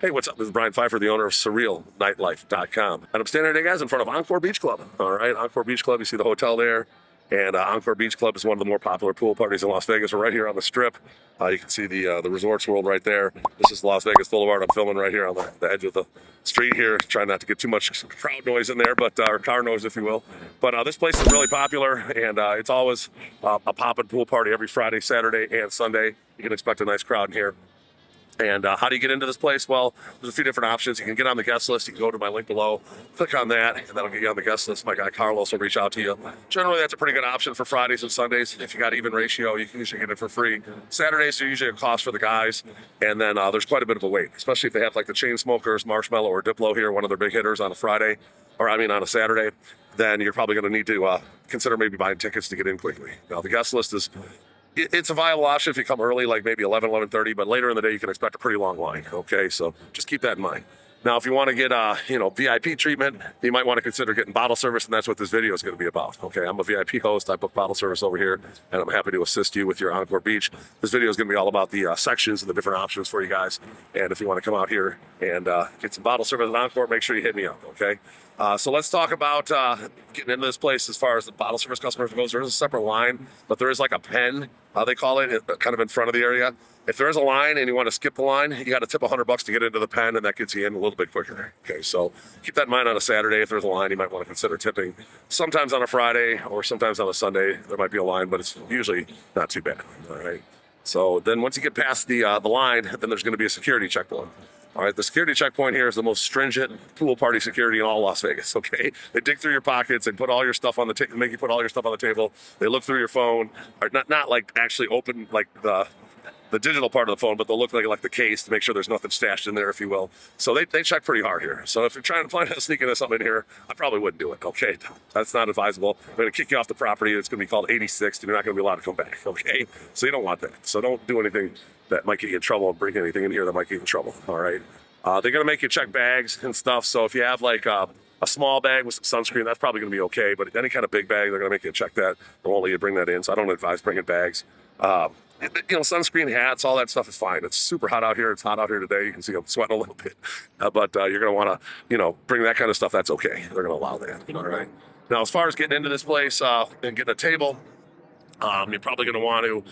Hey, what's up? This is Brian Pfeiffer, the owner of Surreal, Nightlife.com. And I'm standing today, guys, in front of Encore Beach Club. All right, Encore Beach Club, you see the hotel there. And Encore Beach Club is one of the more popular pool parties in Las Vegas. We're right here on the Strip. You can see the Resorts World right there. This is Las Vegas Boulevard. I'm filming right here on the edge of the street here. Trying not to get too much crowd noise in there, or car noise, if you will. But this place is really popular, and it's always a poppin' pool party every Friday, Saturday, and Sunday. You can expect a nice crowd in here. And how do you get into this place? Well, there's a few different options. You can get on the guest list. You can go to my link below, click on that, and that'll get you on the guest list. My guy Carlos will reach out to you. Generally, that's a pretty good option for Fridays and Sundays. If you got even ratio, you can usually get it for free. Saturdays are usually a cost for the guys, and then there's quite a bit of a wait, especially if they have like the Chain Smokers, Marshmallow, or Diplo here, one of their big hitters on a Friday, on a Saturday. Then you're probably going to need to consider maybe buying tickets to get in quickly. Now, the guest list is it's a viable option if you come early, like maybe 11:30, but later in the day, you can expect a pretty long line, okay? So just keep that in mind. Now, if you want to get, VIP treatment, you might want to consider getting bottle service, and that's what this video is going to be about, okay? I'm a VIP host. I book bottle service over here, and I'm happy to assist you with your Encore Beach. This video is going to be all about the sections and the different options for you guys, and if you want to come out here and get some bottle service at Encore, make sure you hit me up, okay? So let's talk about getting into this place as far as the bottle service customers goes. There is a separate line, but there is like a pen, they call it, kind of in front of the area. If there is a line and you want to skip the line, you got to tip $100 to get into the pen, and that gets you in a little bit quicker. Okay, so keep that in mind on a Saturday. If there's a line, you might want to consider tipping. Sometimes on a Friday or sometimes on a Sunday, there might be a line, but it's usually not too bad. All right. So then once you get past the line, then there's going to be a security checkpoint. All right, the security checkpoint here is the most stringent pool party security in all Las Vegas, okay? They dig through your pockets and put all your stuff on the table, make you put all your stuff on the table. They look through your phone, or not like actually open like the digital part of the phone, but they'll look like the case to make sure there's nothing stashed in there, if you will. So they check pretty hard here. So if you're trying to plan to sneak into something in here, I probably wouldn't do it, okay? That's not advisable. They're going to kick you off the property. It's going to be called 86, and you're not going to be allowed to come back, okay? So you don't want that. So don't do anything that might get you in trouble and bring anything in here that might get you in trouble, all right? They're going to make you check bags and stuff. So if you have like a small bag with some sunscreen, that's probably going to be okay. But any kind of big bag, they're going to make you check that. They won't let you bring that in. So I don't advise bringing bags. Sunscreen, hats, all that stuff is fine. It's super hot out here. It's hot out here today. You can see I'm sweating a little bit. But you're going to want to, bring that kind of stuff. That's okay. They're going to allow that. All right. Now, as far as getting into this place and getting a table, you're probably going to want to,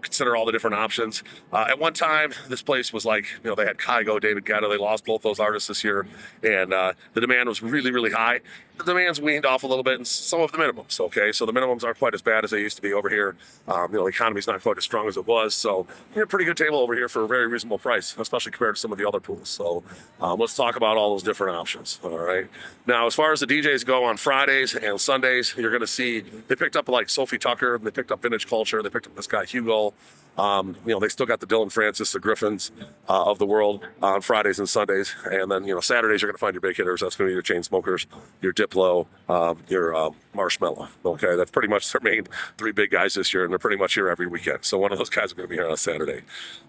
consider all the different options. At one time, this place was like, they had Kygo, David Guetta. They lost both those artists this year, and the demand was really, really high. The demand's weaned off a little bit, and some of the minimums, okay? So the minimums aren't quite as bad as they used to be over here. The economy's not quite as strong as it was, so you're a pretty good table over here for a very reasonable price, especially compared to some of the other pools. So let's talk about all those different options, all right? Now, as far as the DJs go on Fridays and Sundays, you're going to see they picked up like Sophie Tucker, they picked up Vintage Culture, they picked up this guy Hugo. They still got the Dylan Francis, the Griffins of the world on Fridays and Sundays. And then, Saturdays, you're going to find your big hitters. That's going to be your Chain Smokers, your Diplo, your Marshmallow. Okay, that's pretty much their main three big guys this year, and they're pretty much here every weekend. So one of those guys are going to be here on a Saturday.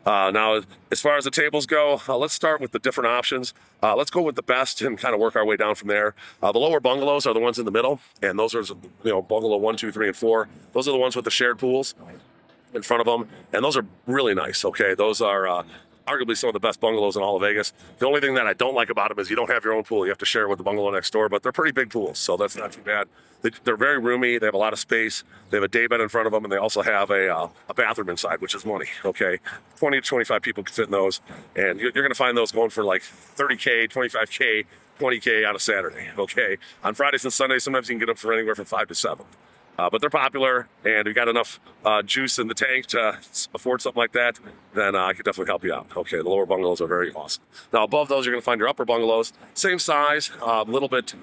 Now, as far as the tables go, let's start with the different options. Let's go with the best and kind of work our way down from there. The lower bungalows are the ones in the middle, and those are, bungalow 1, 2, 3, and 4. Those are the ones with the shared pools in front of them, and those are really nice, okay? Those are arguably some of the best bungalows in all of Vegas. The only thing that I don't like about them is you don't have your own pool. You have to share it with the bungalow next door, but they're pretty big pools, so that's not too bad. They're very roomy. They have a lot of space. They have a daybed in front of them, and they also have a bathroom inside, which is money, okay? 20 to 25 people can fit in those, and you're going to find those going for like $30K, $25K, $20K on a Saturday, okay? On Fridays and Sundays, sometimes you can get them for anywhere from 5 to 7. But they're popular, and we've got enough juice in the tank to afford something like that, then I could definitely help you out. Okay, the lower bungalows are very awesome. Now, above those, you're going to find your upper bungalows. Same size, a little bit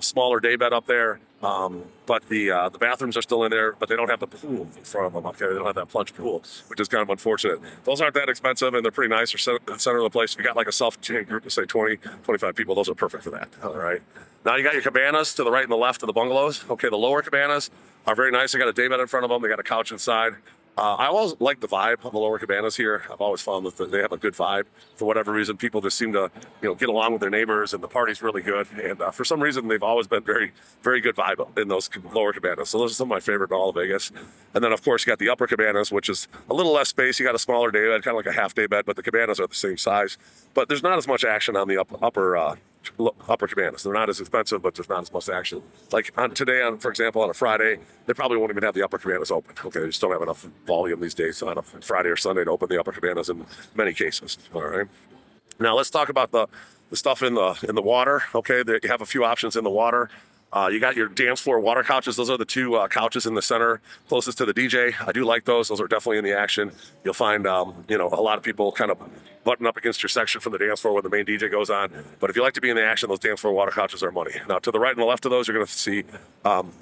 smaller daybed up there, but the bathrooms are still in there, but they don't have the pool in front of them. Okay, they don't have that plunge pool, which is kind of unfortunate. Those aren't that expensive, and they're pretty nice. They're in the center of the place. If you got like a self-contained group of, say, 20, 25 people, those are perfect for that. All right. Now, you got your cabanas to the right and the left of the bungalows. Okay, the lower cabanas are very nice. They got a daybed in front of them. They got a couch inside. I always like the vibe of the lower cabanas here. I've always found that they have a good vibe. For whatever reason, people just seem to, get along with their neighbors, and the party's really good. And for some reason, they've always been very, very good vibe in those lower cabanas. So those are some of my favorite in all of Vegas. And then, of course, you got the upper cabanas, which is a little less space. You got a smaller day bed, kind of like a half day bed, but the cabanas are the same size. But there's not as much action on the upper cabanas. They're not as expensive, but there's not as much action. Like for example, on a Friday, they probably won't even have the upper cabanas open. Okay, they just don't have enough volume these days on a Friday or Sunday to open the upper cabanas in many cases. All right. Now let's talk about the stuff in the water. Okay, you have a few options in the water. You got your dance floor water couches. Those are the two couches in the center closest to the DJ. I do like those. Those are definitely in the action. You'll find, a lot of people kind of button up against your section from the dance floor when the main DJ goes on. But if you like to be in the action, those dance floor water couches are money. Now, to the right and the left of those, you're going to see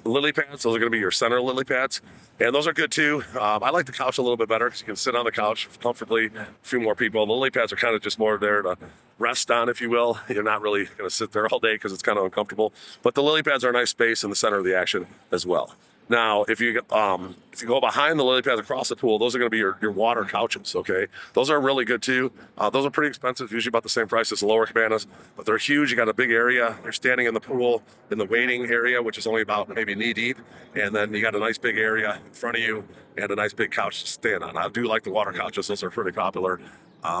lily pads. Those are going to be your center lily pads. And those are good too. I like the couch a little bit better because you can sit on the couch comfortably, a few more people. The lily pads are kind of just more there to rest on, if you will. You're not really going to sit there all day because it's kind of uncomfortable. But the lily pads are a nice space in the center of the action as well. Now, if you go behind the lily pads across the pool, those are going to be your water couches, okay? Those are really good too. Those are pretty expensive, usually about the same price as the lower cabanas, but they're huge. You got a big area. You're standing in the pool in the waiting area, which is only about maybe knee deep, and then you got a nice big area in front of you and a nice big couch to stand on. I do like the water couches. Those are pretty popular.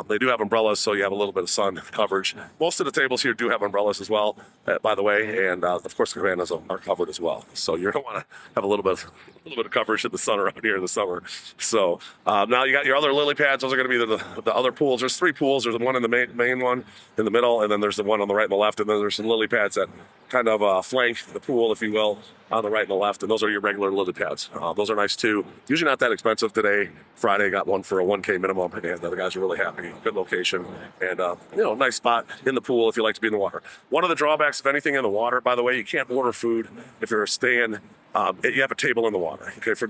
They do have umbrellas, so you have a little bit of sun coverage. Most of the tables here do have umbrellas as well, by the way, and of course the cabanas are covered as well. So you're going to want to have a little bit of coverage in the sun around here in the summer. So now you got your other lily pads. Those are going to be the other pools. There's 3 pools. There's the one in the main one in the middle, and then there's the one on the right and the left, and then there's some lily pads that kind of flank the pool, if you will, on the right and the left, and those are your regular lily pads. Those are nice too. Usually not that expensive. Today, Friday, got one for a $1K minimum, and the guys are really happy. Good location, and nice spot in the pool if you like to be in the water. One of the drawbacks of anything in the water, by the way, you can't order food if you're staying. You have a table in the water. Okay, for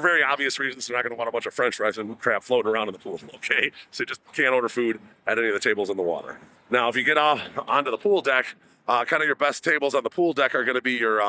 very obvious reasons, you're not going to want a bunch of French fries and crap floating around in the pool. Okay, so you just can't order food at any of the tables in the water. Now, if you get onto the pool deck. Kind of your best tables on the pool deck are going to be your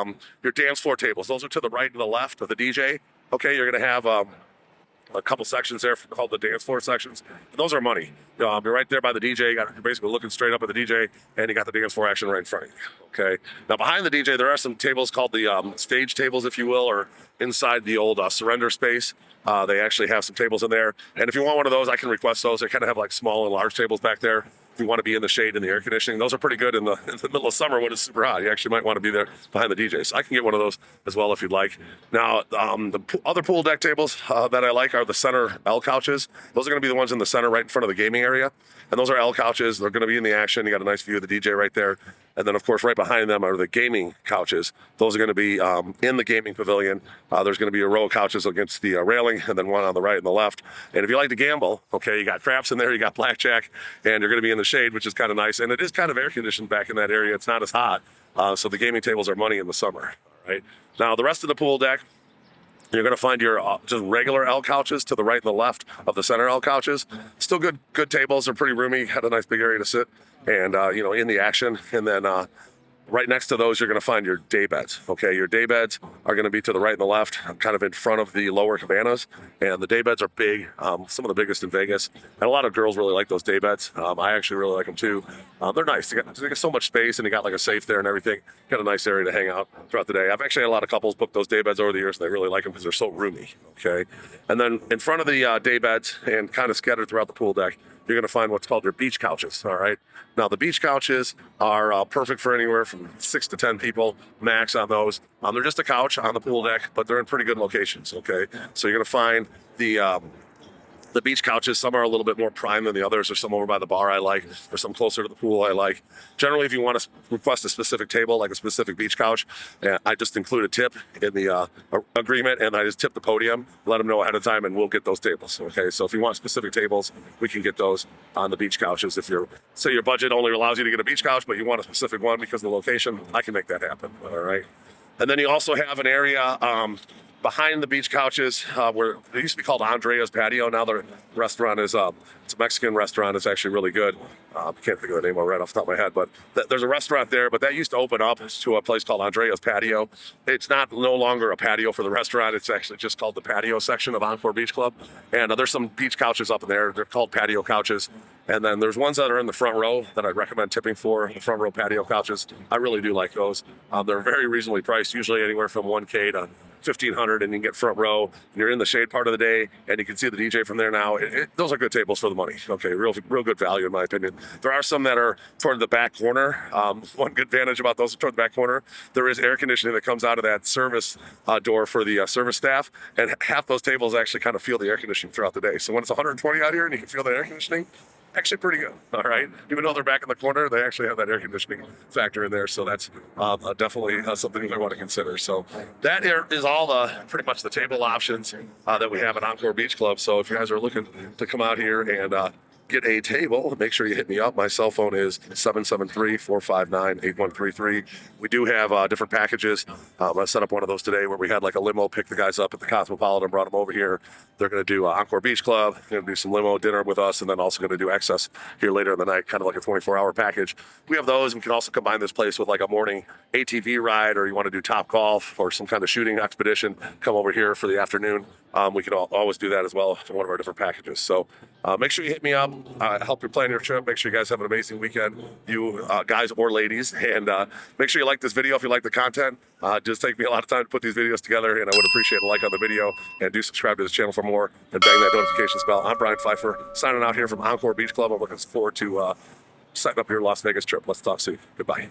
dance floor tables. Those are to the right and the left of the DJ. Okay, you're going to have a couple sections there called the dance floor sections. And those are money. You're right there by the DJ. You're basically looking straight up at the DJ, and you got the dance floor action right in front of you. Okay. Now behind the DJ, there are some tables called the stage tables, if you will, or inside the old surrender space. They actually have some tables in there. And if you want one of those, I can request those. They kind of have like small and large tables back there. If you want to be in the shade and the air conditioning, those are pretty good in the middle of summer when it's super hot. You actually might want to be there behind the DJ. So I can get one of those as well if you'd like. Now, the other pool deck tables that I like are the center L couches. Those are going to be the ones in the center right in front of the gaming area. And those are L couches. They're going to be in the action. You got a nice view of the DJ right there. And then, of course, right behind them are the gaming couches. Those are going to be in the gaming pavilion. There's going to be a row of couches against the railing, and then one on the right and the left. And if you like to gamble, okay, you got craps in there, you got blackjack, and you're going to be in the shade, which is kind of nice. And it is kind of air conditioned back in that area. It's not as hot. So the gaming tables are money in the summer. All right. Now, the rest of the pool deck, you're going to find your just regular L couches to the right and the left of the center L couches. Still good tables. They're pretty roomy. Had a nice big area to sit and, in the action. And then right next to those, you're going to find your day beds. Okay, your day beds are going to be to the right and the left, kind of in front of the lower cabanas. And the day beds are big, some of the biggest in Vegas. And a lot of girls really like those day beds. I actually really like them too. They're nice. They got so much space, and you got like a safe there and everything. Got a nice area to hang out throughout the day. I've actually had a lot of couples book those day beds over the years, and they really like them because they're so roomy. Okay, and then in front of the day beds and kind of scattered throughout the pool deck, you're going to find what's called your beach couches. All right. Now, the beach couches are perfect for anywhere from 6 to 10 people max on those. They're just a couch on the pool deck, but they're in pretty good locations. Okay. So you're going to find the beach couches. Some are a little bit more prime than the others. There's some over by the bar I like. There's some closer to the pool I like. Generally, if you want to request a specific table, like a specific beach couch, I just include a tip in the agreement, and I just tip the podium, let them know ahead of time, and we'll get those tables. Okay, so if you want specific tables, we can get those on the beach couches. If say your budget only allows you to get a beach couch, but you want a specific one because of the location, I can make that happen. All right. And then you also have an area behind the beach couches, where they used to be called Andrea's Patio. Now the restaurant is it's a Mexican restaurant. It's actually really good. I can't think of the name right off the top of my head, but there's a restaurant there. But that used to open up to a place called Andrea's Patio. It's no longer a patio for the restaurant. It's actually just called the patio section of Encore Beach Club. And there's some beach couches up in there. They're called Patio Couches. And then there's ones that are in the front row that I'd recommend tipping for, the front row patio couches. I really do like those. They're very reasonably priced, usually anywhere from $1K to $1,500, and you can get front row. And you're in the shade part of the day, and you can see the DJ from there now. Those are good tables for the money. Okay, real good value in my opinion. There are some that are toward the back corner. One good advantage about those toward the back corner, there is air conditioning that comes out of that service door for the service staff, and half those tables actually kind of feel the air conditioning throughout the day. So when it's 120 out here and you can feel the air conditioning, actually pretty good. All right, even though they're back in the corner, they actually have that air conditioning factor in there, so that's definitely something you might want to consider. So that is all pretty much the table options that we have at Encore Beach Club. So if you guys are looking to come out here and get a table, make sure you hit me up. My cell phone is 773-459-8133. We do have different packages. I set up one of those today where we had like a limo pick the guys up at the Cosmopolitan, brought them over here. They're going to do Encore Beach Club, going to do some limo dinner with us, and then also going to do excess here later in the night, kind of like a 24-hour package. We have those. We can also combine this place with like a morning ATV ride, or you want to do Top Golf or some kind of shooting expedition, come over here for the afternoon. We can always do that as well in one of our different packages. So make sure you hit me up. Help you plan your trip. Make sure you guys have an amazing weekend, you guys or ladies. And make sure you like this video if you like the content. Just take me a lot of time to put these videos together, and I would appreciate a like on the video. And do subscribe to this channel for more, and bang that notifications bell. I'm Brian Pfeiffer, signing out here from Encore Beach Club. I'm looking forward to setting up your Las Vegas trip. Let's talk soon. Goodbye.